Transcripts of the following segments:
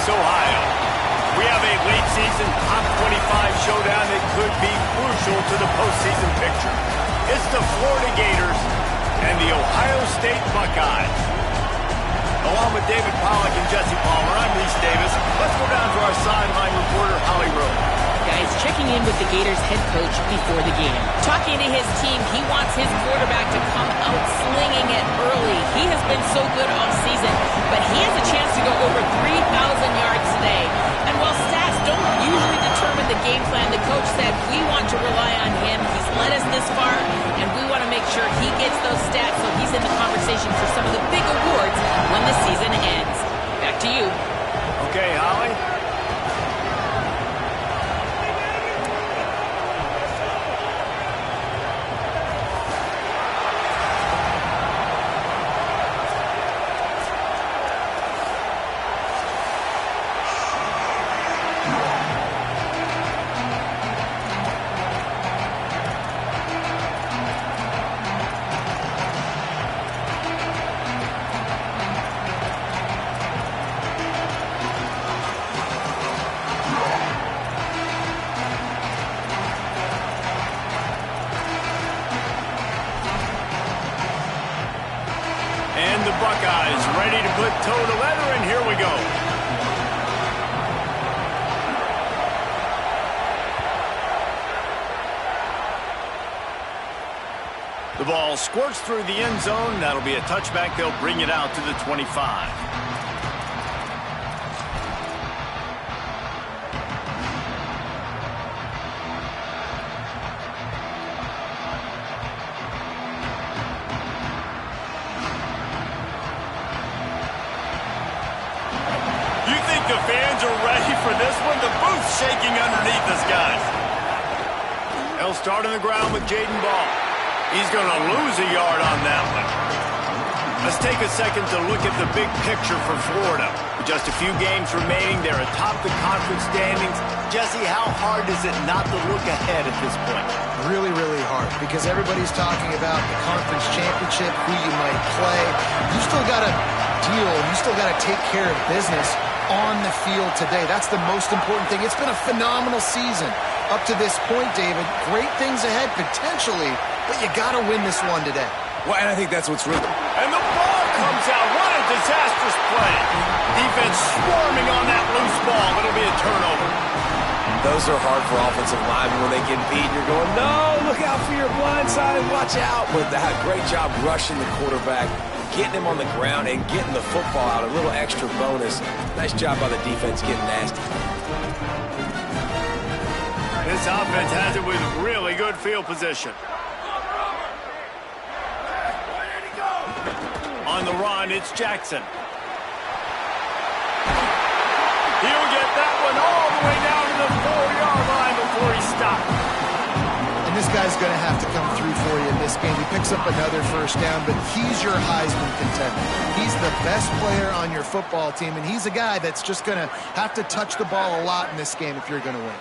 Ohio. We have a late-season top 25 showdown that could be crucial to the postseason picture. It's the Florida Gators and the Ohio State Buckeyes. Along with David Pollack and Jesse Palmer, I'm Reese Davis. Let's go down to our sideline reporter, Holly Rowe. Guys, checking in with the Gators head coach before the game. Talking to his team, he wants his quarterback to come out slinging it early. He has been so good all season, but he has a chance to go over 3,000 yards today. And while stats don't usually determine the game plan, the coach said we want to rely on him. He's led us this far, and we want to make sure he gets those stats so he's in the conversation for some of the big awards when the season ends. Back to you. Okay, Holly. And the Buckeyes ready to put toe to leather, and here we go. The ball squirts through the end zone. That'll be a touchback. They'll bring it out to the 25. The fans are ready for this one. The booth's shaking underneath us, guys. They'll start on the ground with Jaden Ball. He's going to lose a yard on that one. Let's take a second to look at the big picture for Florida. With just a few games remaining, they're atop the conference standings. Jesse, how hard is it not to look ahead at this point? Really, really hard, because everybody's talking about the conference championship, who you might play. You still got to deal. You still got to take care of business on the field today. That's the most important thing. It's been a phenomenal season up to this point, David. Great things ahead, potentially, but you got to win this one today. Well, and I think that's what's really... And the ball comes out. What a disastrous play. Defense swarming on that loose ball. It'll be a turnover. Those are hard for offensive linemen when they get beat. You're going, no, look out for your blind side. Watch out. But that great job rushing the quarterback, getting him on the ground and getting the football out. A little extra bonus. Nice job by the defense getting nasty. This offense has it with really good field position. On the run, it's Jackson. He'll get that one all the way down to the 4-yard line before he stopped. And this guy's going to have to come through for you in this game. He picks up another first down, but he's your Heisman contender. He's the best player on your football team, and he's a guy that's just going to have to touch the ball a lot in this game if you're going to win.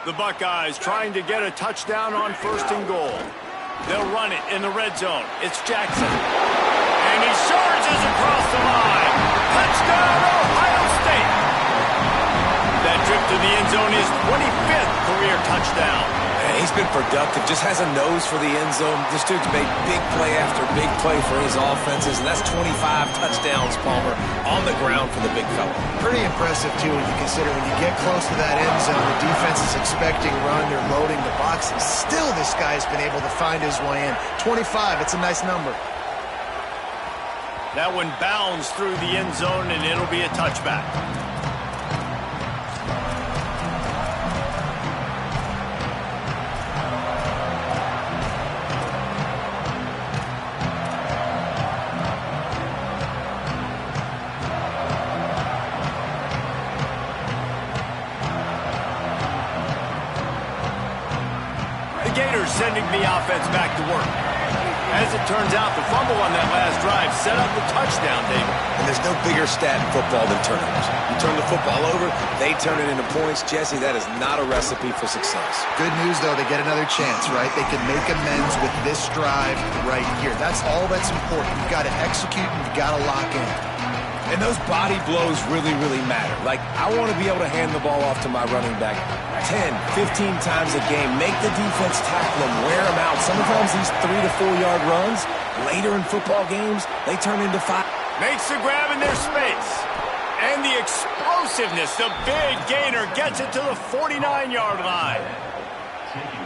The Buckeyes trying to get a touchdown on 1st and goal. They'll run it in the red zone. It's Jackson. And he charges across the line. Touchdown, Ohio State. That trip to the end zone is 25th career touchdown. And he's been productive, just has a nose for the end zone. This dude's made big play after big play for his offenses, and that's 25 touchdowns, Palmer, on the ground for the big fella. Pretty impressive, too, when you consider when you get close to that end zone, the defense is expecting run, they're loading the box, and still this guy's been able to find his way in. 25, it's a nice number. That one bounds through the end zone, and it'll be a touchback. The Gators sending the offense back to work. As it turns out, the fumble on that last drive set up the touchdown, David. And there's no bigger stat in football than turnovers. You turn the football over, they turn it into points. Jesse, that is not a recipe for success. Good news, though, they get another chance, right? They can make amends with this drive right here. That's all that's important. You've got to execute and you've got to lock in. And those body blows really, really matter. Like, I want to be able to hand the ball off to my running back 10, 15 times a game. Make the defense tackle them, wear them out. Sometimes these 3 to 4 yard runs, later in football games, they turn into 5. Makes the grab in their space. And the explosiveness, the big gainer gets it to the 49-yard line.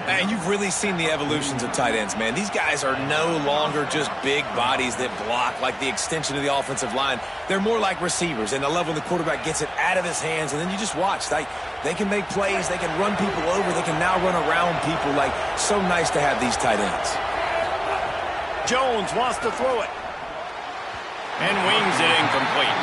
And you've really seen the evolutions of tight ends, man. These guys are no longer just big bodies that block like the extension of the offensive line. They're more like receivers, and I love when the quarterback gets it out of his hands, and then you just watch. They can make plays. They can run people over. They can now run around people. Like, so nice to have these tight ends. Jones wants to throw it. And wings it incomplete.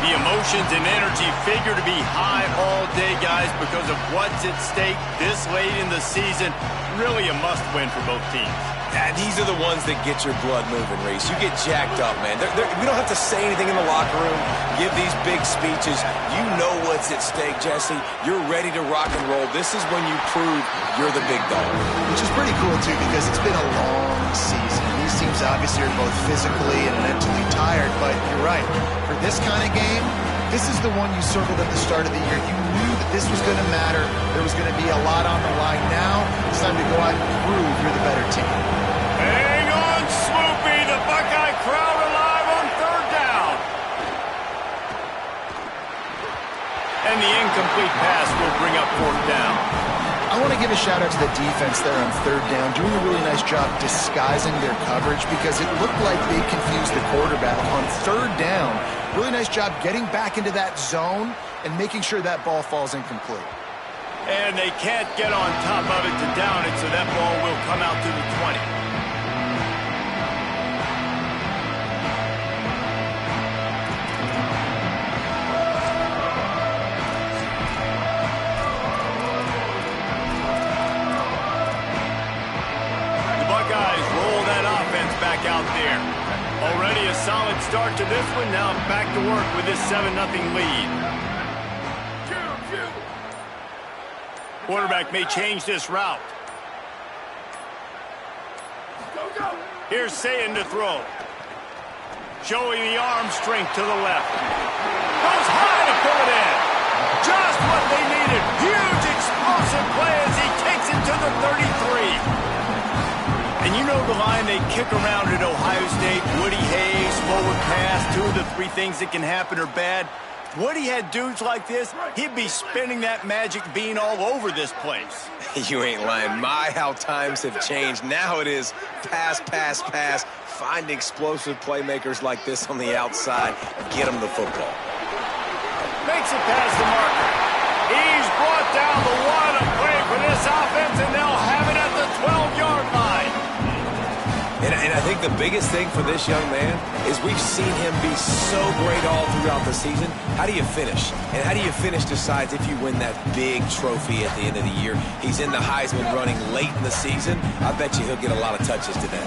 The emotions and energy figure to be high all day, guys, because of what's at stake this late in the season. Really a must-win for both teams. Yeah, these are the ones that get your blood moving, Reese. You get jacked up, man. We don't have to say anything in the locker room, give these big speeches. You know what's at stake, Jesse. You're ready to rock and roll. This is when you prove you're the big dog. Which is pretty cool, too, because it's been a long season. These teams obviously are both physically and mentally tired, but you're right. For this kind of game, this is the one you circled at the start of the year. You knew that this was going to matter. There was going to be a lot on the line. Now it's time to go out and prove you're the better team. Hang on, Swoopy. The Buckeye crowd alive on third down. And the incomplete pass will bring up fourth down. I want to give a shout-out to the defense there on third down, doing a really nice job disguising their coverage because it looked like they confused the quarterback on third down. Really nice job getting back into that zone and making sure that ball falls incomplete. And they can't get on top of it to down it, so that ball will come out to the 20. Back out there. Already a solid start to this one. Now back to work with this 7-0 lead. Quarterback may change this route. Here's Sayin to throw. Showing the arm strength to the left. Goes high to pull it in. Just what they needed. Huge explosive play as he takes it to the 33. And you know the line they kick around at Ohio State, Woody Hayes, forward pass, 2 of the 3 things that can happen are bad. Woody had dudes like this, he'd be spinning that magic bean all over this place. You ain't lying. My, how times have changed. Now it is pass, pass, pass. Find explosive playmakers like this on the outside. Get them the football. Makes it past the marker. He's brought down the one of play for this offense, and they'll have it at the 12-yard line. And I think the biggest thing for this young man is we've seen him be so great all throughout the season. How do you finish? And how do you finish decides if you win that big trophy at the end of the year. He's in the Heisman running late in the season. I bet you he'll get a lot of touches today.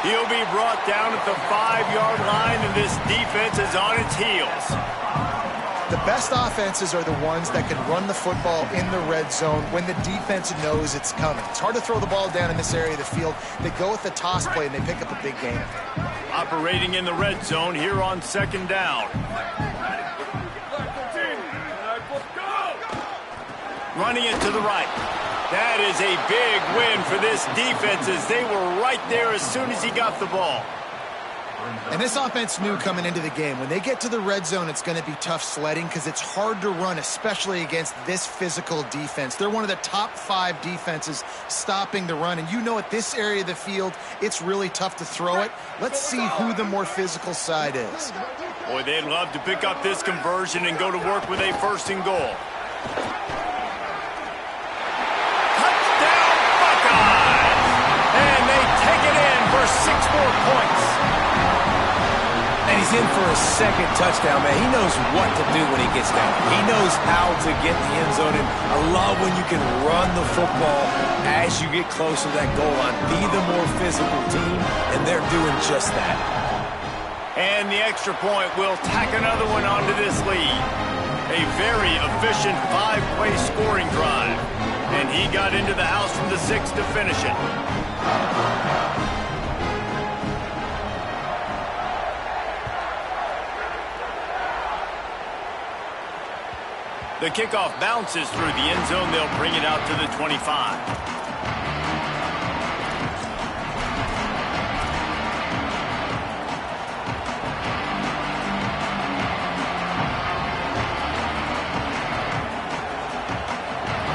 He'll be brought down at the 5-yard line, and this defense is on its heels. The best offenses are the ones that can run the football in the red zone when the defense knows it's coming. It's hard to throw the ball down in this area of the field. They go with the toss play, and they pick up a big gain. Operating in the red zone here on second down. Running it to the right. That is a big win for this defense as they were right there as soon as he got the ball. And this offense knew coming into the game, when they get to the red zone, it's going to be tough sledding because it's hard to run, especially against this physical defense. They're one of the top 5 defenses stopping the run. And you know at this area of the field, it's really tough to throw it. Let's see who the more physical side is. Boy, they'd love to pick up this conversion and go to work with a 1st and goal. Touchdown, Buckeyes! And they take it in for 6 more points. And he's in for a 2nd touchdown, man. He knows what to do when he gets down. He knows how to get in the end zone. And I love when you can run the football as you get closer to that goal line. Be the more physical team, and they're doing just that. And the extra point will tack another one onto this lead. A very efficient 5-play scoring drive. And he got into the house from the 6 to finish it. The kickoff bounces through the end zone. They'll bring it out to the 25.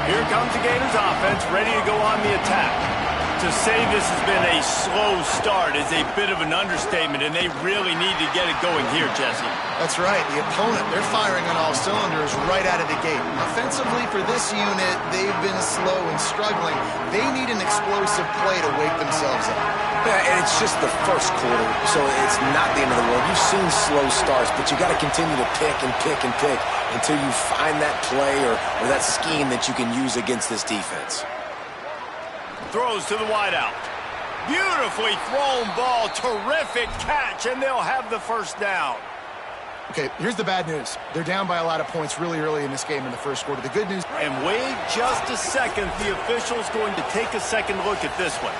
Here comes the Gators offense, ready to go on the attack. To say this has been a slow start is a bit of an understatement, and they really need to get it going here, Jesse. That's right. The opponent, they're firing on all cylinders right out of the gate. Offensively, for this unit, they've been slow and struggling. They need an explosive play to wake themselves up. Yeah, and it's just the first quarter, so it's not the end of the world. You've seen slow starts, but you got to continue to pick and pick and pick until you find that play or that scheme that you can use against this defense. Throws to the wideout. Beautifully thrown ball. Terrific catch, and they'll have the first down. Okay, here's the bad news. They're down by a lot of points really early in this game in the first quarter. The good news... And wait just a second. The official's going to take a second look at this one.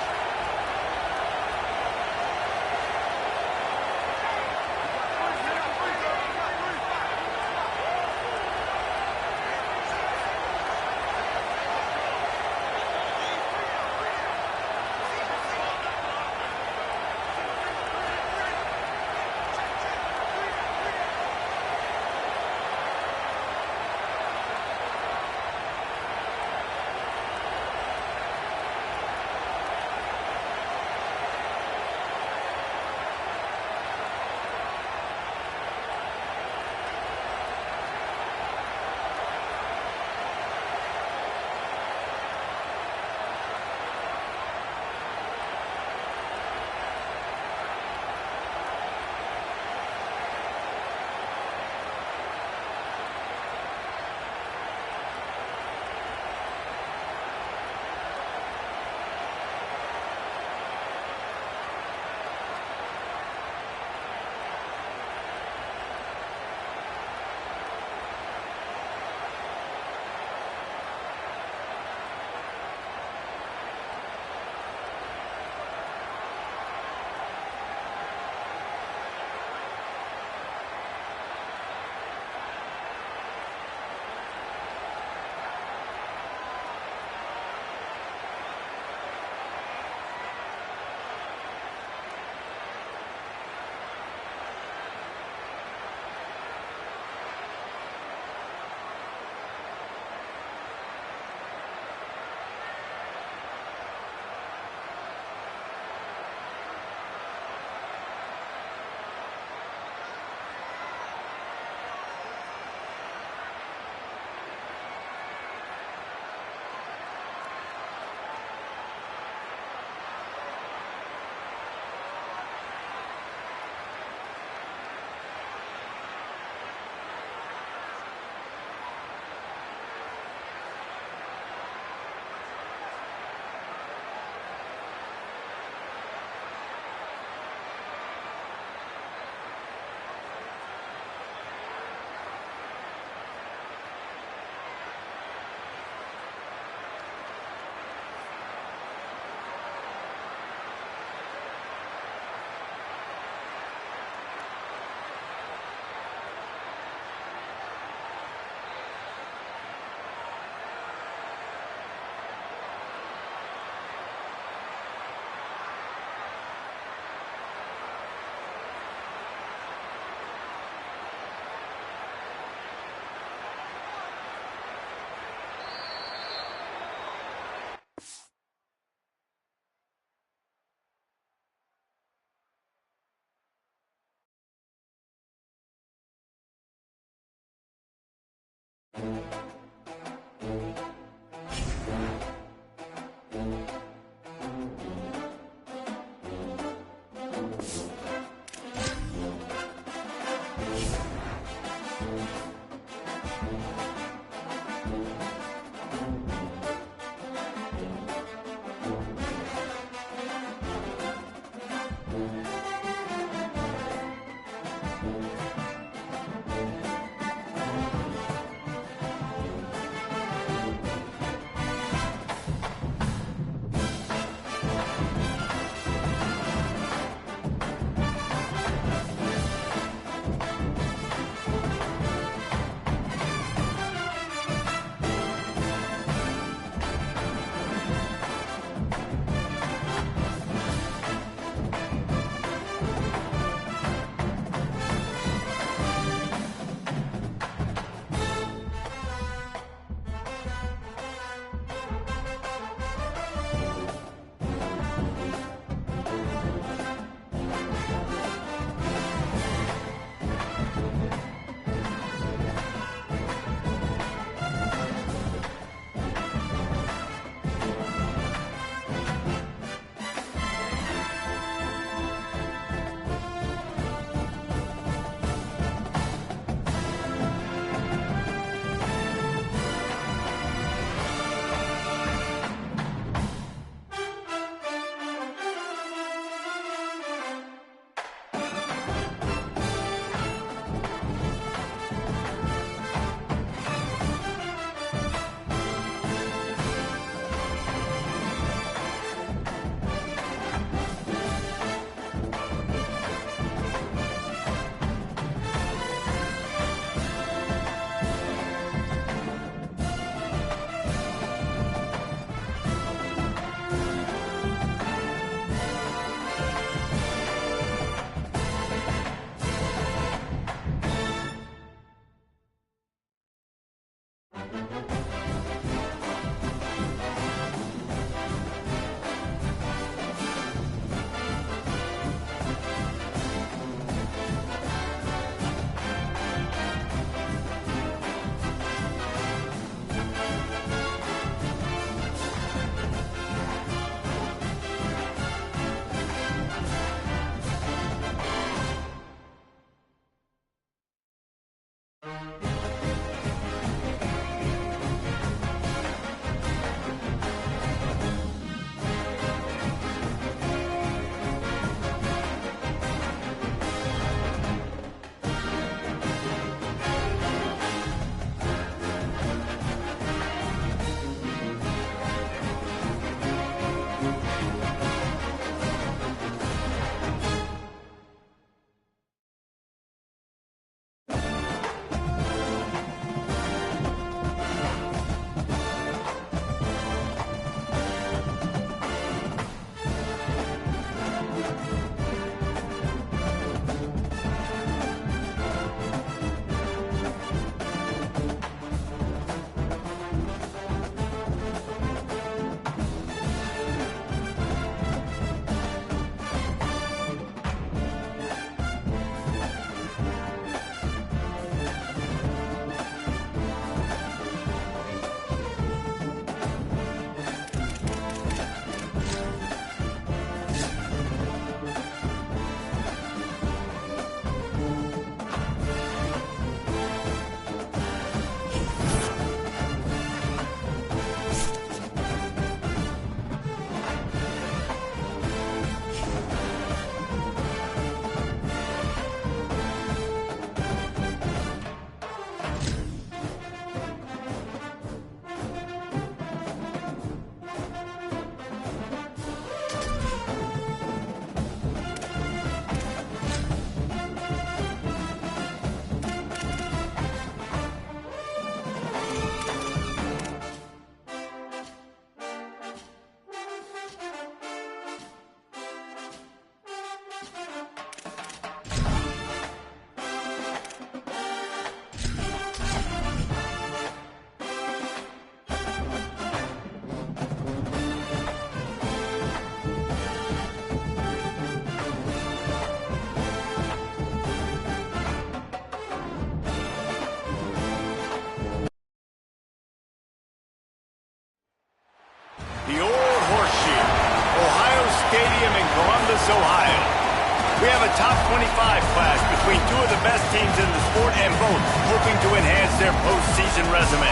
We have a top 25 class between two of the best teams in the sport and both hoping to enhance their postseason resume.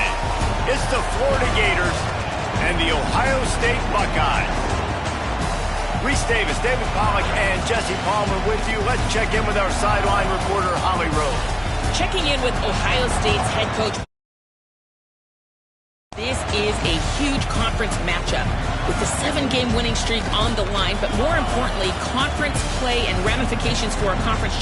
It's the Florida Gators and the Ohio State Buckeyes. Reese Davis, David Pollack, and Jesse Palmer with you. Let's check in with our sideline reporter, Holly Rose. Checking in with Ohio State's head coach. This is a huge conference matchup with the 7-game winning streak on the line, but more importantly, conference play and ramifications for a conference championship.